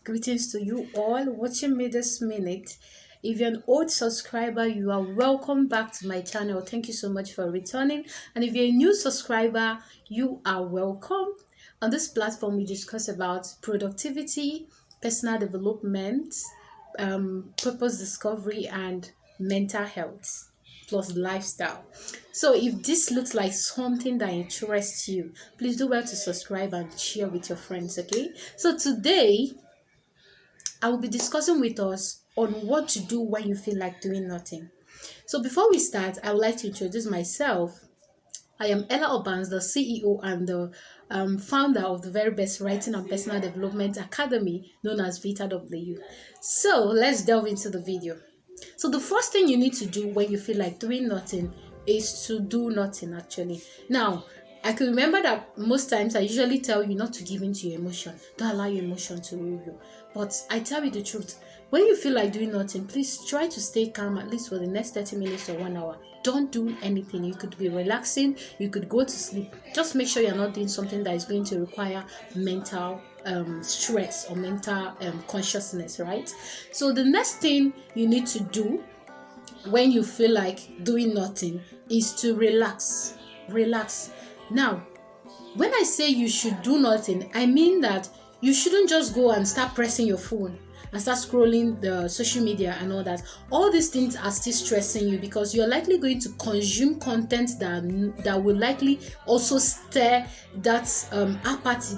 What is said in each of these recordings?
Greetings to you all watching me this minute. If you're an old subscriber, you are welcome back to my channel. Thank you so much for returning. And if you're a new subscriber, you are welcome. On this platform, we discuss about productivity, personal development, purpose discovery, and mental health plus lifestyle. So if this looks like something that interests you, please do well to subscribe and share with your friends. Okay, so today I will be discussing with us on what to do when you feel like doing nothing. So before we start, I would like to introduce myself. I am Ella Obans, the CEO and the founder of the very best writing and personal development academy known as Vita W. So let's delve into the video. So the first thing you need to do when you feel like doing nothing is to do nothing actually. Now, I can remember that most times I usually tell you not to give in to your emotion. Don't allow your emotion to rule you. But I tell you the truth. When you feel like doing nothing, please try to stay calm at least for the next 30 minutes or 1 hour. Don't do anything. You could be relaxing. You could go to sleep. Just make sure you're not doing something that is going to require mental stress or mental consciousness, right? So the next thing you need to do when you feel like doing nothing is to relax. Relax. Now, when I say you should do nothing, I mean that you shouldn't just go and start pressing your phone and start scrolling the social media and all that. All these things are still stressing you because you're likely going to consume content that will likely also stir that apathy,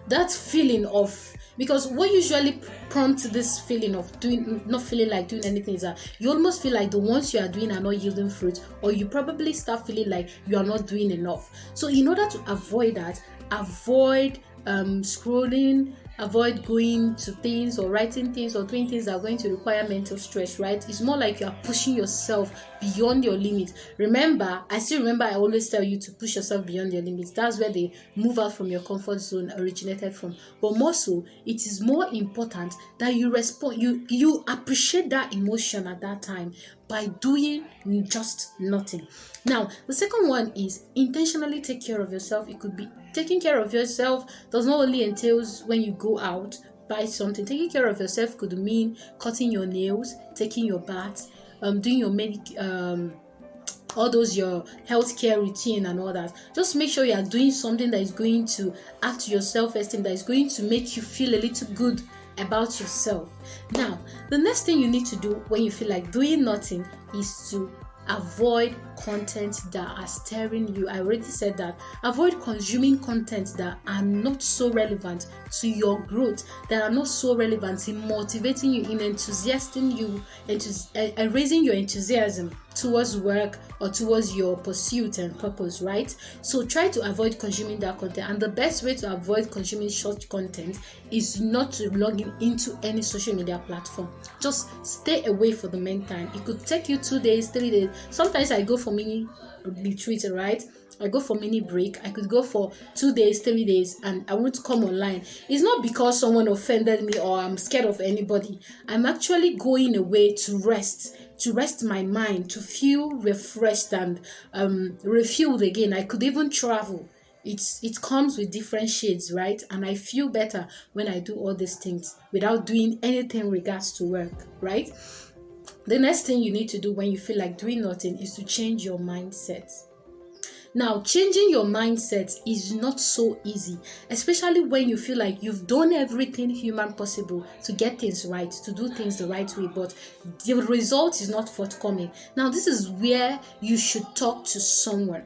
that feeling of, because what usually prompts this feeling of not feeling like doing anything is that you almost feel like the ones you are doing are not yielding fruit, or you probably start feeling like you are not doing enough. So in order to avoid that, avoid scrolling, avoid going to things or writing things or doing things that are going to require mental stress, right? It's more like you are pushing yourself beyond your limit. I still remember I always tell you to push yourself beyond your limits. That's where the move out from your comfort zone originated from. But more so, it is more important that you respond, you appreciate that emotion at that time by doing just nothing. Now, the second one is intentionally take care of yourself. It could be taking care of yourself does not only entails when you go out, buy something. Taking care of yourself could mean cutting your nails, taking your bath, doing your all those your healthcare routine and all that. Just make sure you are doing something that is going to add to your self-esteem, that is going to make you feel a little good about yourself. Now, the next thing you need to do when you feel like doing nothing is to avoid content that are stirring you. I already said that. Avoid consuming content that are not so relevant to your growth, that are not so relevant in motivating you, in enthusiasting you, and raising your enthusiasm towards work or towards your pursuit and purpose, right? So try to avoid consuming that content. And the best way to avoid consuming short content is not to log into any social media platform. Just stay away for the meantime. It could take you 2 days, 3 days. Sometimes I go for mini retreat, right? I go for mini break. I could go for 2 days, 3 days, and I won't come online. It's not because someone offended me or I'm scared of anybody. I'm actually going away to rest my mind, to feel refreshed and refueled again. I could even travel. It comes with different shades, right? And I feel better when I do all these things without doing anything regards to work, right? The next thing you need to do when you feel like doing nothing is to change your mindset. Now, changing your mindset is not so easy, especially when you feel like you've done everything human possible to get things right, to do things the right way, but the result is not forthcoming. Now, this is where you should talk to someone,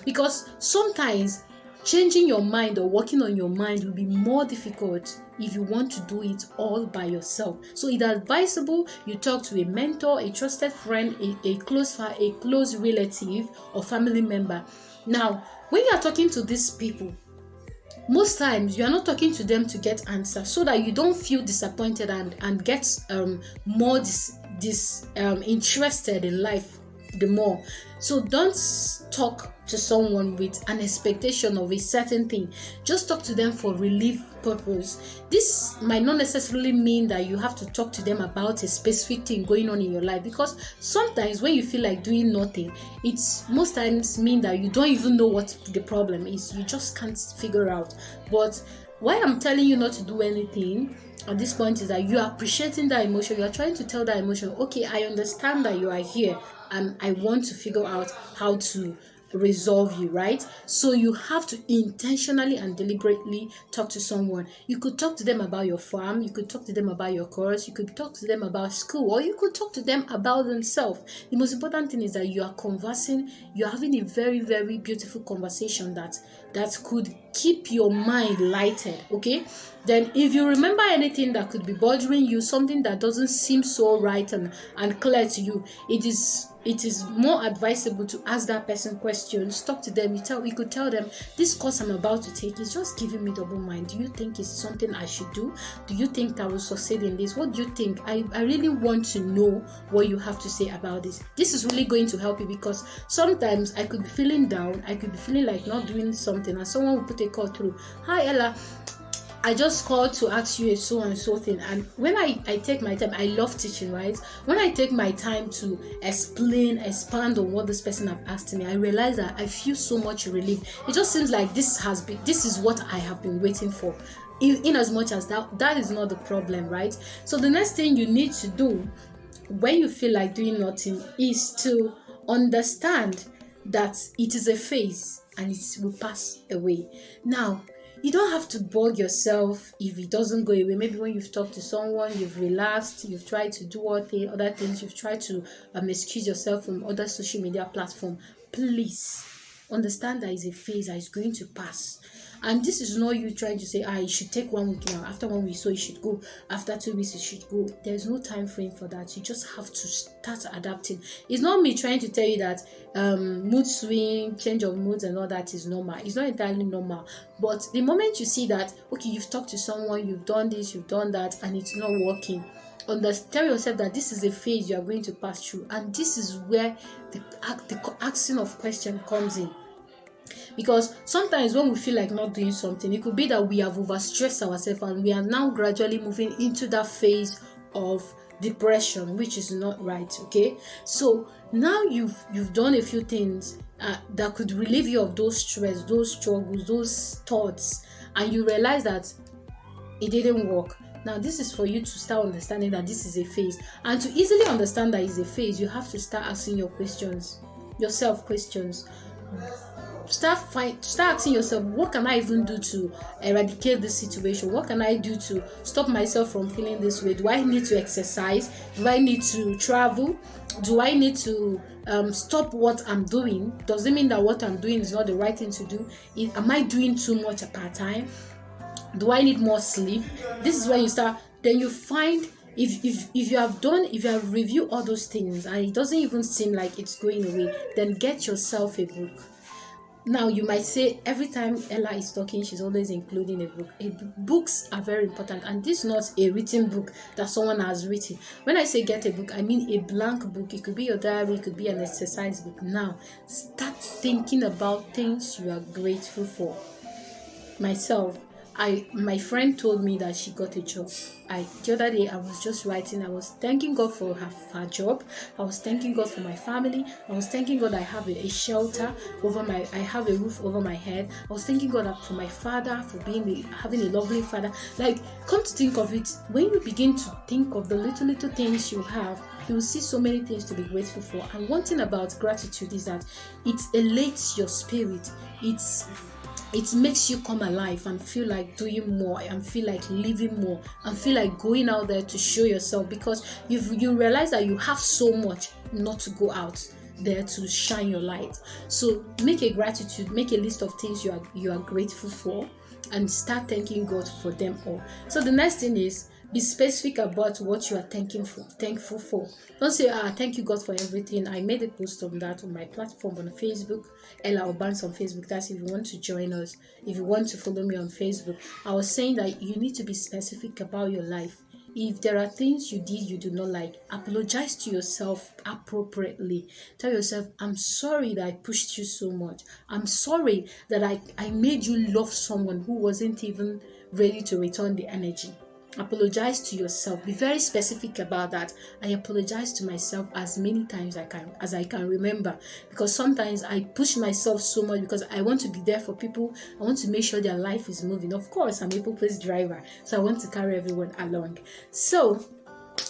because sometimes changing your mind or working on your mind will be more difficult if you want to do it all by yourself. So it's advisable you talk to a mentor, a trusted friend, a close relative or family member. Now, when you are talking to these people, most times you are not talking to them to get answers, so that you don't feel disappointed and get more interested in life the more. So don't talk to someone with an expectation of a certain thing. Just talk to them for relief purpose. This might not necessarily mean that you have to talk to them about a specific thing going on in your life, because sometimes when you feel like doing nothing, it's most times mean that you don't even know what the problem is. You just can't figure out. But Why I'm telling you not to do anything at this point is that you are appreciating that emotion. You are trying to tell that emotion, okay, I understand that you are here and I want to figure out how to resolve you, right? So you have to intentionally and deliberately talk to someone. You could talk to them about your farm, you could talk to them about your course, you could talk to them about school, or you could talk to them about themselves. The most important thing is that you are conversing, you're having a very, very beautiful conversation that could keep your mind lighted. Okay, then if you remember anything that could be bothering you, something that doesn't seem so right and clear to you, it is more advisable to ask that person questions. Talk to them. You could tell them, this course I'm about to take is just giving me double mind. Do you think it's something I should do? Do you think I will succeed in this? What do you think? I really want to know what you have to say about this. This is really going to help you, because sometimes I could be feeling down, I could be feeling like not doing something, and someone will put a call through. Hi Ella, I just called to ask you a so and so thing. And when I take my time, I love teaching, right? When I take my time to expand on what this person have asked me, I realize that I feel so much relief. It just seems like this is what I have been waiting for. In as much as that is not the problem, right? So the next thing you need to do when you feel like doing nothing is to understand that it is a phase and it will pass away. Now, you don't have to bug yourself if it doesn't go away. Maybe when you've talked to someone, you've relaxed, you've tried to do other things, you've tried to excuse yourself from other social media platforms. Please understand that it's a phase that is going to pass. And this is not you trying to say, it should take 1 week now. After 1 week, so it should go. After 2 weeks, it should go. There's no time frame for that. You just have to start adapting. It's not me trying to tell you that mood swing, change of moods and all that is normal. It's not entirely normal. But the moment you see that, okay, you've talked to someone, you've done this, you've done that, and it's not working, tell yourself that this is a phase you are going to pass through. And this is where the asking of question comes in. Because sometimes when we feel like not doing something, it could be that we have overstressed ourselves and we are now gradually moving into that phase of depression, which is not right. Okay, so now you've done a few things that could relieve you of those stress, those struggles, those thoughts, and you realize that it didn't work. Now this is for you to start understanding that this is a phase, and to easily understand that it's a phase, you have to start asking yourself questions. Start asking yourself, what can I even do to eradicate this situation? What can I do to stop myself from feeling this way? Do I need to exercise? Do I need to travel? Do I need to stop what I'm doing? Does it mean that what I'm doing is not the right thing to do? Am I doing too much part time? Do I need more sleep? This is when you start. Then you find, if you have reviewed all those things and it doesn't even seem like it's going away, then get yourself a book. Now you might say, every time Ella is talking, she's always including a book. Books are very important, and this is not a written book that someone has written. When I say get a book, I mean a blank book. It could be your diary, it could be an exercise book. Now start thinking about things you are grateful for. Myself, my friend told me that she got a job. The other day I was just writing. I was thanking God for her job. I was thanking God for my family. I was thanking God I have a shelter over I have a roof over my head. I was thanking God for my father, for having a lovely father. Like, come to think of it, when you begin to think of the little things you have, you will see so many things to be grateful for. And one thing about gratitude is that it elates your spirit. It makes you come alive and feel like doing more and feel like living more and feel like going out there to show yourself, because you realize that you have so much not to go out there to shine your light. So make a list of things you are grateful for and start thanking God for them all. So the next thing is, be specific about what you are thankful for. Don't say, thank you God for everything. I made a post on that on my platform on Facebook, Ella Obans on Facebook. That's if you want to join us, if you want to follow me on Facebook. I was saying that you need to be specific about your life. If there are things you did you do not like, apologize to yourself appropriately. Tell yourself, I'm sorry that I pushed you so much. I'm sorry that I made you love someone who wasn't even ready to return the energy. Apologize to yourself. Be very specific about that. I apologize to myself as many times as I can remember, because sometimes I push myself so much because I want to be there for people. I want to make sure their life is moving. Of course, I'm a people-based driver, so I want to carry everyone along. So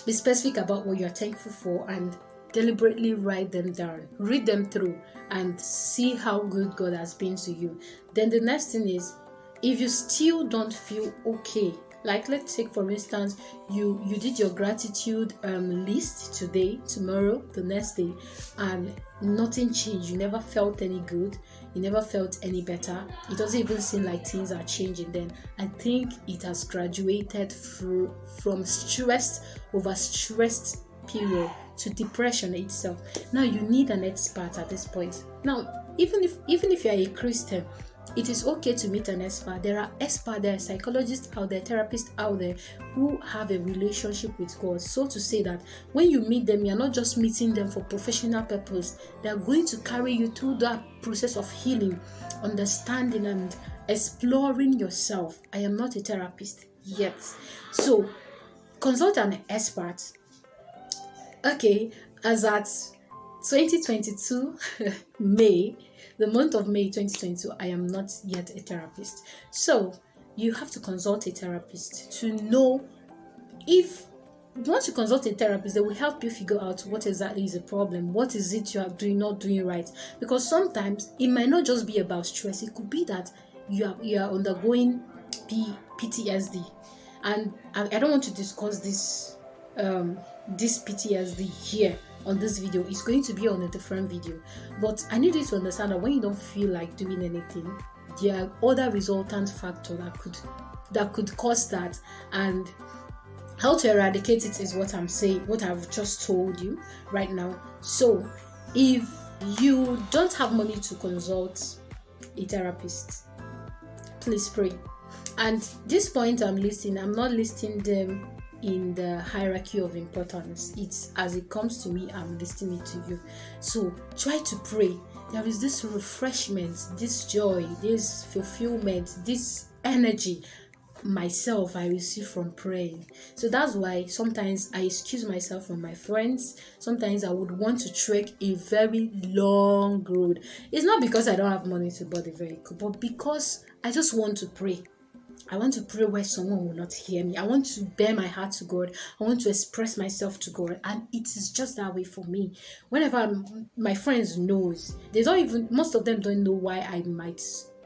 be specific about what you're thankful for and deliberately write them down. Read them through and see how good God has been to you. Then the next thing is, if you still don't feel okay, like let's take for instance, you did your gratitude list today, tomorrow, the next day, and nothing changed. You never felt any good, you never felt any better, it doesn't even seem like things are changing. Then I think it has graduated from overstressed period to depression itself. Now you need an expert at this point. Now even if you're a Christian, it is okay to meet an expert. There are experts, there are psychologists out there, therapists out there who have a relationship with God. So to say that when you meet them, you're not just meeting them for professional purpose. They are going to carry you through that process of healing, understanding, and exploring yourself. I am not a therapist yet. So consult an expert. Okay, as at 2022 May, the month of May 2022, I am not yet a therapist. So you have to consult a therapist to know if once you consult a therapist, they will help you figure out what exactly is the problem. What is it you are not doing right? Because sometimes it might not just be about stress. It could be that you are undergoing PTSD, and I don't want to discuss this PTSD here on this video. It's going to be on a different video, but I need you to understand that when you don't feel like doing anything, there are other resultant factors that could cause that, and how to eradicate it is what I'm saying, what I've just told you right now. So if you don't have money to consult a therapist, please pray. And this point I'm not listing them in the hierarchy of importance. It's as it comes to me, I'm listing it to you. So try to pray. There is this refreshment, this joy, this fulfillment, this energy myself I receive from praying. So that's why sometimes I excuse myself from my friends. Sometimes I would want to trek a very long road. It's not because I don't have money to buy the vehicle, but because I just want to pray. I want to pray where someone will not hear me. I want to bear my heart to God. I want to express myself to God. And it is just that way for me. Whenever my friends knows, most of them don't know why I might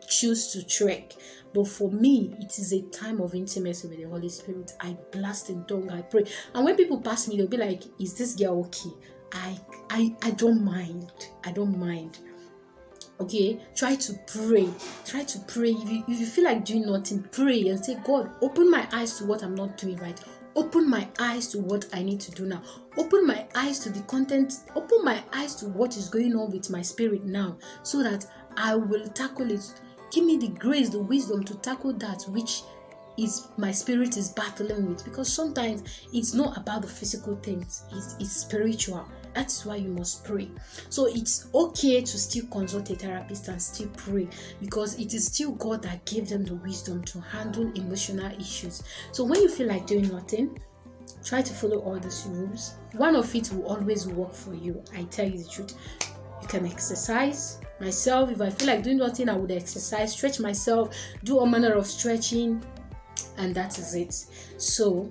choose to trek. But for me, it is a time of intimacy with the Holy Spirit. I blast in tongue, I pray. And when people pass me, they'll be like, is this girl okay? I don't mind. I don't mind. Okay, try to pray. If you feel like doing nothing, pray and say, God, open my eyes to what I'm not doing right. Open my eyes to what I need to do now. Open my eyes to the content. Open my eyes to what is going on with my spirit now, so that I will tackle it. Give me the grace, the wisdom to tackle that which is my spirit is battling with. Because sometimes it's not about the physical things, it's spiritual. That's why you must pray. So it's okay to still consult a therapist and still pray, because it is still God that gave them the wisdom to handle emotional issues. So when you feel like doing nothing, try to follow all these rules. One of it will always work for you. I tell you the truth. You can exercise. Myself, if I feel like doing nothing, I would exercise, stretch myself, do all manner of stretching, and that is it. So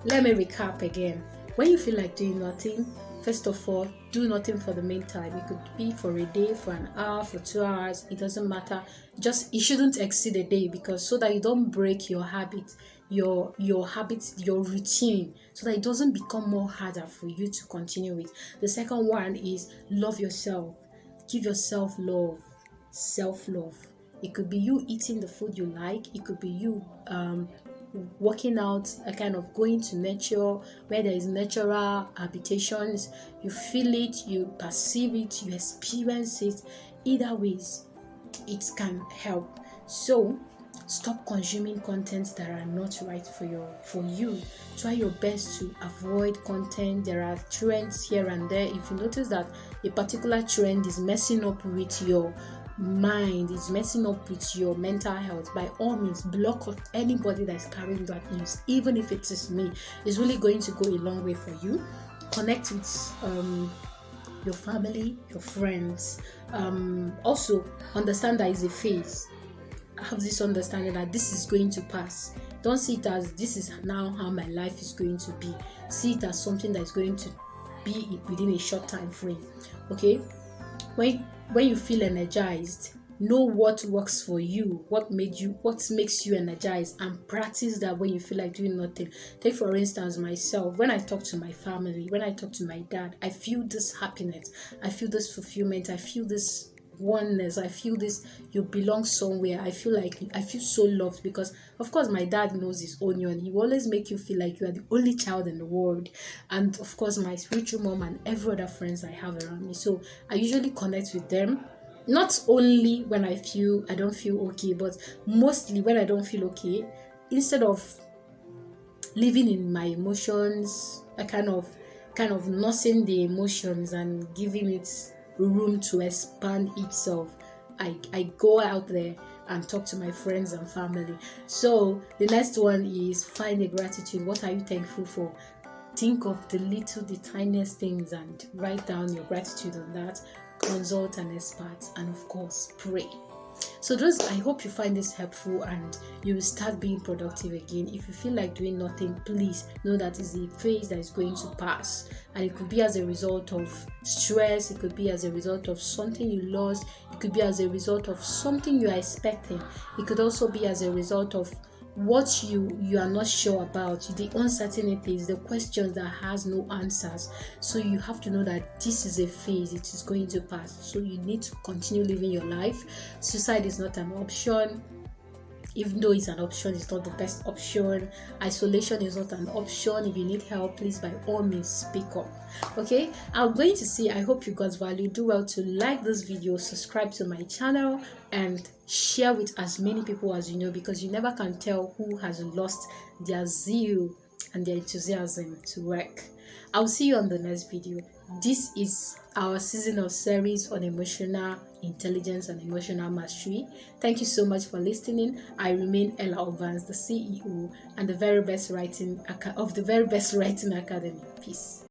let me recap again. When you feel like doing nothing, first of all, do nothing for the meantime. It could be for a day, for an hour, for 2 hours. It doesn't matter. It shouldn't exceed a day, because so that you don't break your habit, your habits, your routine, so that it doesn't become more harder for you to continue with. The second one is love yourself. Give yourself love, self-love. It could be you eating the food you like. It could be you working out, a kind of going to nature where there is natural habitations. You feel it, you perceive it, you experience it. Either ways, it can help. So stop consuming contents that are not right for you. Try your best to avoid content. There are trends here and there. If you notice that a particular trend is messing up with your mind, it's messing up with your mental health, by all means block off anybody that is carrying that news. Even if it is me, it's really going to go a long way for you. Connect with your family, your friends. Also understand that it's a phase. Have this understanding that this is going to pass. Don't see it as this is now how my life is going to be. See it as something that is going to be within a short time frame. Okay, when you feel energized, know what works for you, what makes you energized, and practice that when you feel like doing nothing. Take for instance myself. When I talk to my family, when I talk to my dad, I feel this happiness, I feel this fulfillment, I feel this oneness, I feel this you belong somewhere. I feel so loved, because of course my dad knows his onion. He will always make you feel like you are the only child in the world. And of course my spiritual mom and every other friends I have around me, so I usually connect with them, not only when I don't feel okay, but mostly when I don't feel okay. Instead of living in my emotions, I kind of nursing the emotions and giving it room to expand itself. I go out there and talk to my friends and family. So the next one is find a gratitude. What are you thankful for? Think of the tiniest things and write down your gratitude on that. Consult an expert, and of course pray. So I hope you find this helpful and you will start being productive again. If you feel like doing nothing, please know that it's a phase that is going to pass, and it could be as a result of stress, it could be as a result of something you lost, it could be as a result of something you are expecting, it could also be as a result of what you are not sure about, the uncertainties, the questions that has no answers. So you have to know that this is a phase, it is going to pass. So you need to continue living your life. Suicide is not an option. Even though it's an option, it's not the best option. Isolation is not an option. If you need help, please by all means speak up. Okay, I'm going to say I hope you got value. Do well to like this video, subscribe to my channel, and share with as many people as you know, because you never can tell who has lost their zeal and their enthusiasm to work. I'll see you on the next video. This is our season of series on emotional intelligence and emotional mastery. Thank you so much for listening. I remain Ella Obans, the CEO and the very best writing of the very best writing academy. Peace.